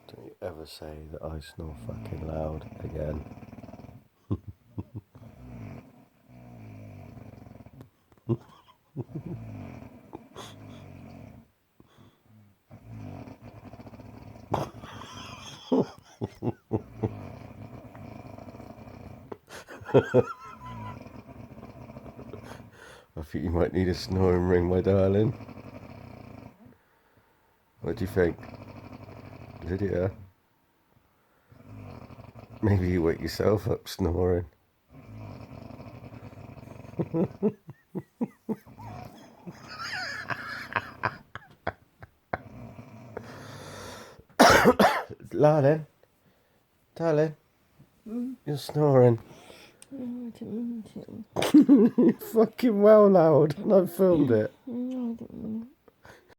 Don't you ever say that I snore fucking loud again. I think you might need a snoring ring, my darling. What do you think? Lydia? Maybe you wake yourself up snoring. Darling? Darling? You're snoring. No, I didn't mean to. Fucking well loud, and I filmed it. No, I didn't mean